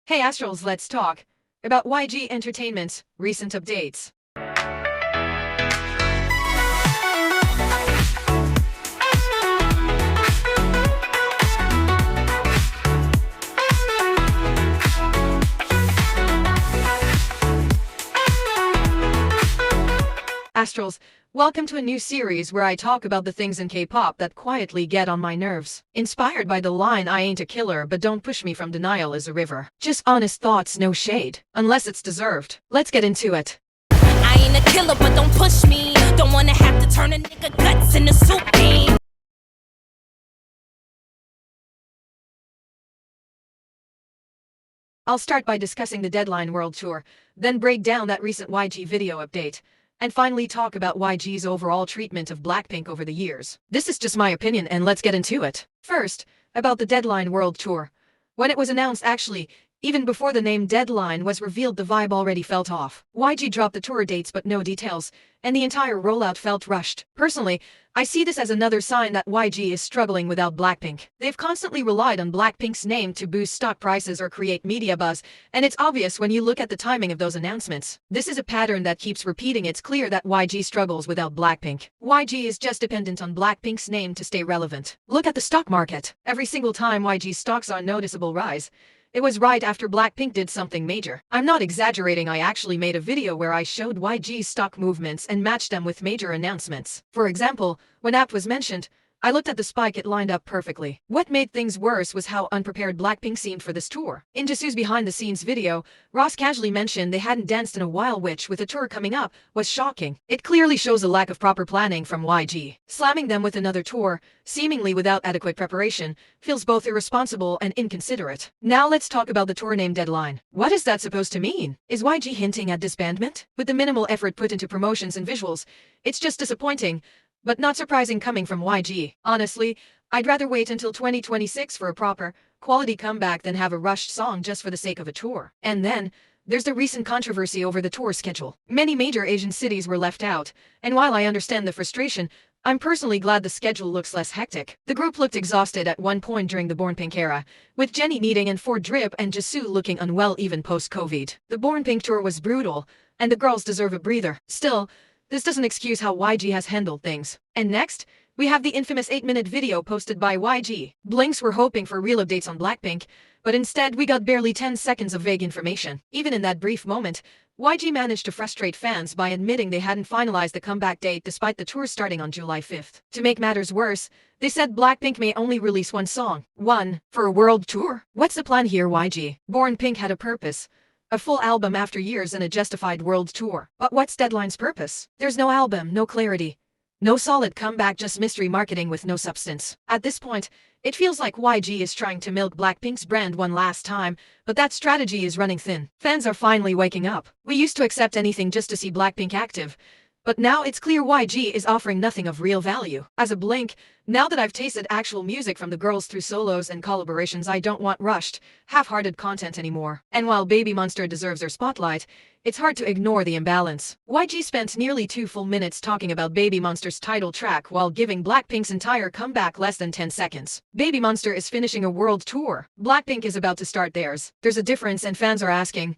Hey Astrals, let's talk about YG Entertainment's recent updates. Astrals, welcome to a new series where I talk about the things in K-pop that quietly get on my nerves. Inspired by the line "I ain't a killer but don't push me from denial is a river." Just honest thoughts, no shade. Unless it's deserved. Let's get into it. I ain't a killer, but don't push me. Don't wanna have to turn a nigga guts into soup bean. I'll start by discussing the Deadline World Tour, then break down that recent YG video update, and finally talk about YG's overall treatment of Blackpink over the years. This is just my opinion and let's get into it. First, about the Deadline World Tour. When it was announced, actually, even before the name Deadline was revealed, the vibe already felt off. YG dropped the tour dates but no details, and the entire rollout felt rushed. Personally, I see this as another sign that YG is struggling without Blackpink. They've constantly relied on Blackpink's name to boost stock prices or create media buzz, and it's obvious when you look at the timing of those announcements. This is a pattern that keeps repeating. It's clear that YG struggles without Blackpink. YG is just dependent on Blackpink's name to stay relevant. Look at the stock market. Every single time YG stocks saw a noticeable rise, it was right after Blackpink did something major. I'm not exaggerating, I actually made a video where I showed YG's stock movements and matched them with major announcements. For example, when Apt was mentioned, I looked at the spike, it lined up perfectly. What made things worse was how unprepared Blackpink seemed for this tour. In Jisoo's behind-the-scenes video, Ross casually mentioned they hadn't danced in a while, which, with a tour coming up, was shocking. It clearly shows a lack of proper planning from YG. Slamming them with another tour, seemingly without adequate preparation, feels both irresponsible and inconsiderate. Now let's talk about the tour name Deadline. What is that supposed to mean? Is YG hinting at disbandment? With the minimal effort put into promotions and visuals, it's just disappointing. But not surprising coming from YG. Honestly, I'd rather wait until 2026 for a proper, quality comeback than have a rushed song just for the sake of a tour. And then, there's the recent controversy over the tour schedule. Many major Asian cities were left out, and while I understand the frustration, I'm personally glad the schedule looks less hectic. The group looked exhausted at one point during the Born Pink era, with Jennie needing and for Drip and Jisoo looking unwell even post-COVID. The Born Pink tour was brutal, and the girls deserve a breather. Still, this doesn't excuse how YG has handled things. And next, we have the infamous 8-minute video posted by YG. Blinks were hoping for real updates on Blackpink, but instead we got barely 10 seconds of vague information. Even in that brief moment, YG managed to frustrate fans by admitting they hadn't finalized the comeback date despite the tour starting on July 5th. To make matters worse, they said Blackpink may only release one song. One, for a world tour? What's the plan here, YG? Born Pink had a purpose. A full album after years and a justified world tour. But what's Deadline's purpose? There's no album, no clarity. No solid comeback, just mystery marketing with no substance. At this point, it feels like YG is trying to milk Blackpink's brand one last time, but that strategy is running thin. Fans are finally waking up. We used to accept anything just to see Blackpink active, but now it's clear YG is offering nothing of real value. As a Blink, now that I've tasted actual music from the girls through solos and collaborations, I don't want rushed, half-hearted content anymore. And while Baby Monster deserves their spotlight, it's hard to ignore the imbalance. YG spent nearly 2 full minutes talking about Baby Monster's title track while giving Blackpink's entire comeback less than 10 seconds. Baby Monster is finishing a world tour. Blackpink is about to start theirs. There's a difference and fans are asking,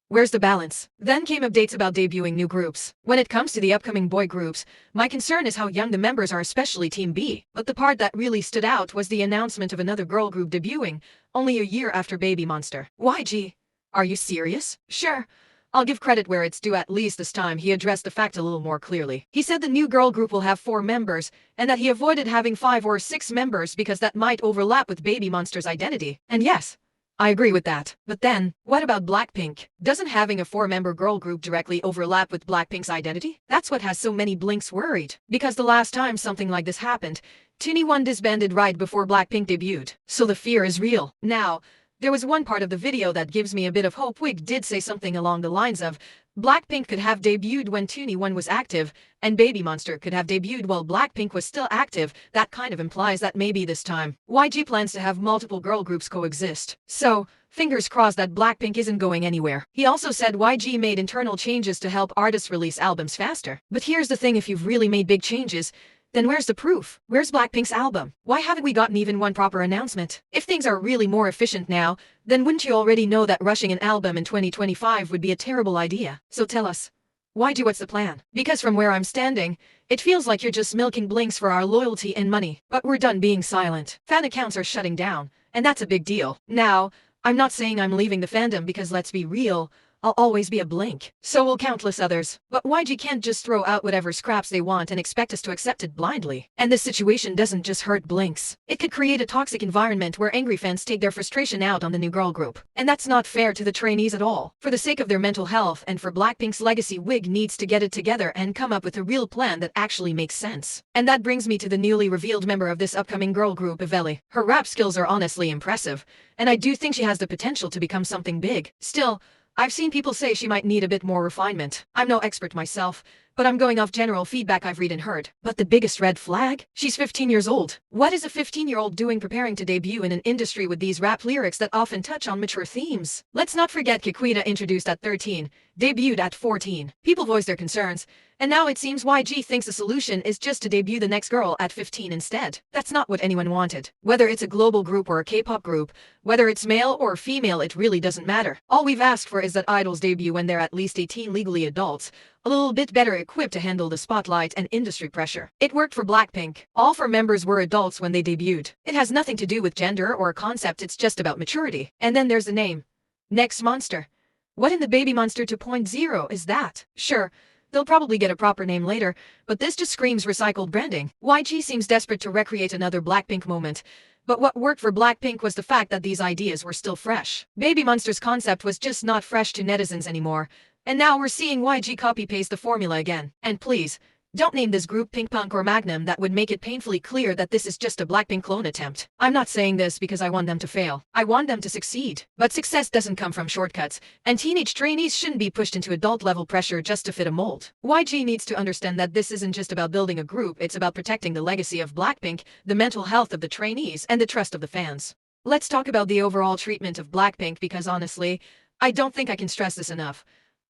where's the balance? Then came updates about debuting new groups. When it comes to the upcoming boy groups, my concern is how young the members are, especially Team B. But the part that really stood out was the announcement of another girl group debuting, only a year after Baby Monster. YG, are you serious? Sure. I'll give credit where it's due. At least this time he addressed the fact a little more clearly. He said the new girl group will have 4 members, and that he avoided having 5 or 6 members because that might overlap with Baby Monster's identity. And yes, I agree with that. But then, what about Blackpink? Doesn't having a 4-member girl group directly overlap with Blackpink's identity? That's what has so many Blinks worried. Because the last time something like this happened, trainee disbanded right before Blackpink debuted. So the fear is real. Now, there was one part of the video that gives me a bit of hope. Wig did say something along the lines of, Blackpink could have debuted when trainee was active, and Baby Monster could have debuted while Blackpink was still active. That kind of implies that maybe this time, YG plans to have multiple girl groups coexist. So, fingers crossed that Blackpink isn't going anywhere. He also said YG made internal changes to help artists release albums faster. But here's the thing, if you've really made big changes, Then where's the proof? Where's Blackpink's album? Why haven't we gotten even one proper announcement? If things are really more efficient now, then wouldn't you already know that rushing an album in 2025 would be a terrible idea? So tell us. YG, what's the plan? Because from where I'm standing, it feels like you're just milking blinks for our loyalty and money. But we're done being silent. Fan accounts are shutting down, and that's a big deal. Now, I'm not saying I'm leaving the fandom because let's be real, I'll always be a blink. So will countless others. But YG can't just throw out whatever scraps they want and expect us to accept it blindly. And this situation doesn't just hurt blinks. It could create a toxic environment where angry fans take their frustration out on the new girl group. And that's not fair to the trainees at all. For the sake of their mental health and for Blackpink's legacy, WIG needs to get it together and come up with a real plan that actually makes sense. And that brings me to the newly revealed member of this upcoming girl group, Eveli. Her rap skills are honestly impressive, and I do think she has the potential to become something big. Still, I've seen people say she might need a bit more refinement. I'm no expert myself, but I'm going off general feedback I've read and heard. But the biggest red flag? She's 15 years old. What is a 15-year-old doing preparing to debut in an industry with these rap lyrics that often touch on mature themes? Let's not forget Kikwita, introduced at 13, debuted at 14. People voiced their concerns, and now it seems YG thinks the solution is just to debut the next girl at 15 instead. That's not what anyone wanted. Whether it's a global group or a K-pop group, whether it's male or female, it really doesn't matter. All we've asked for is that idols debut when they're at least 18, legally adults, a little bit better equipped to handle the spotlight and industry pressure. It worked for Blackpink. All 4 members were adults when they debuted. It has nothing to do with gender or concept, it's just about maturity. And then there's the name. Next Monster. What in the Baby Monster 2.0 is that? Sure, they'll probably get a proper name later, but this just screams recycled branding. YG seems desperate to recreate another Blackpink moment. But what worked for Blackpink was the fact that these ideas were still fresh. Baby Monster's concept was just not fresh to netizens anymore. And now we're seeing YG copy-paste the formula again. And please, don't name this group Pink Punk or Magnum. That would make it painfully clear that this is just a Blackpink clone attempt. I'm not saying this because I want them to fail. I want them to succeed. But success doesn't come from shortcuts, and teenage trainees shouldn't be pushed into adult-level pressure just to fit a mold. YG needs to understand that this isn't just about building a group, it's about protecting the legacy of Blackpink, the mental health of the trainees, and the trust of the fans. Let's talk about the overall treatment of Blackpink because honestly, I don't think I can stress this enough.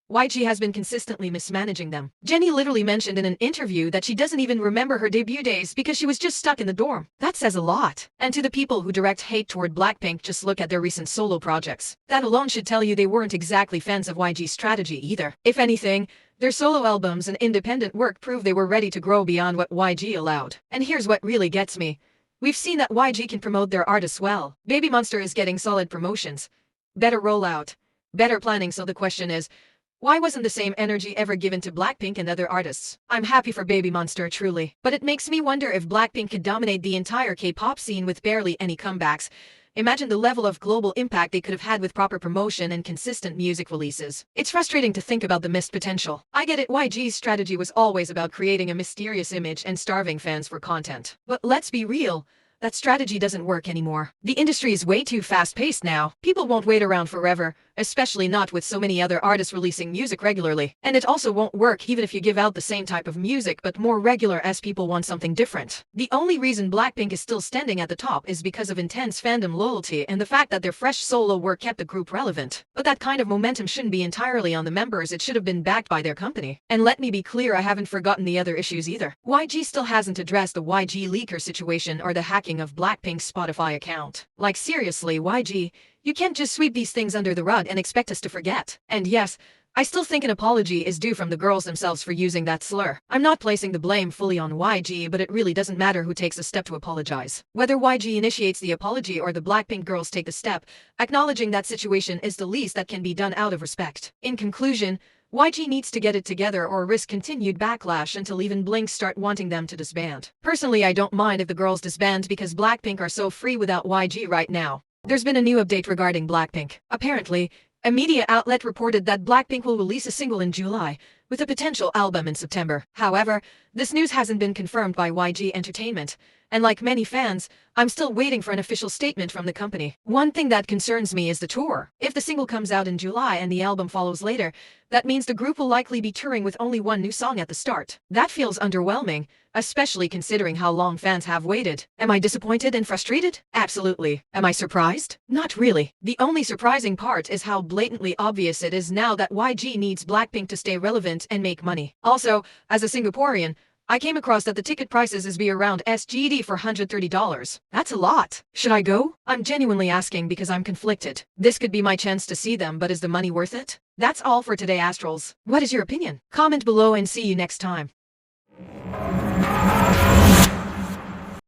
YG has been consistently mismanaging them. Jennie literally mentioned in an interview that she doesn't even remember her debut days because she was just stuck in the dorm. That says a lot. And to the people who direct hate toward Blackpink, just look at their recent solo projects. That alone should tell you they weren't exactly fans of YG's strategy either. If anything, their solo albums and independent work prove they were ready to grow beyond what YG allowed. And here's what really gets me. We've seen that YG can promote their artists well. Baby Monster is getting solid promotions, better rollout, better planning, so the question is, why wasn't the same energy ever given to Blackpink and other artists? I'm happy for Baby Monster, truly. But it makes me wonder if Blackpink could dominate the entire K-pop scene with barely any comebacks. Imagine the level of global impact they could have had with proper promotion and consistent music releases. It's frustrating to think about the missed potential. I get it, YG's strategy was always about creating a mysterious image and starving fans for content. But let's be real. That strategy doesn't work anymore. The industry is way too fast-paced now. People won't wait around forever, especially not with so many other artists releasing music regularly. And it also won't work even if you give out the same type of music but more regular, as people want something different. The only reason Blackpink is still standing at the top is because of intense fandom loyalty and the fact that their fresh solo work kept the group relevant. But that kind of momentum shouldn't be entirely on the members, it should have been backed by their company. And let me be clear, I haven't forgotten the other issues either. YG still hasn't addressed the YG leaker situation or the hacking of Blackpink's Spotify account. Like seriously, YG, you can't just sweep these things under the rug and expect us to forget. And yes, I still think an apology is due from the girls themselves for using that slur. I'm not placing the blame fully on YG, but it really doesn't matter who takes a step to apologize. Whether YG initiates the apology or the Blackpink girls take the step, acknowledging that situation is the least that can be done out of respect. In conclusion, YG needs to get it together or risk continued backlash until even Blink start wanting them to disband. Personally, I don't mind if the girls disband because Blackpink are so free without YG right now. There's been a new update regarding Blackpink. Apparently, a media outlet reported that Blackpink will release a single in July, with a potential album in September. However, this news hasn't been confirmed by YG Entertainment, and like many fans, I'm still waiting for an official statement from the company. One thing that concerns me is the tour. If the single comes out in July and the album follows later, that means the group will likely be touring with only one new song at the start. That feels underwhelming, especially considering how long fans have waited. Am I disappointed and frustrated? Absolutely. Am I surprised? Not really. The only surprising part is how blatantly obvious it is now that YG needs Blackpink to stay relevant and make money. Also, as a Singaporean, I came across that the ticket prices is be around SGD for $130. That's a lot. Should I go? I'm genuinely asking because I'm conflicted. This could be my chance to see them, but is the money worth it? That's all for today, Astrals. What is your opinion? Comment below and see you next time.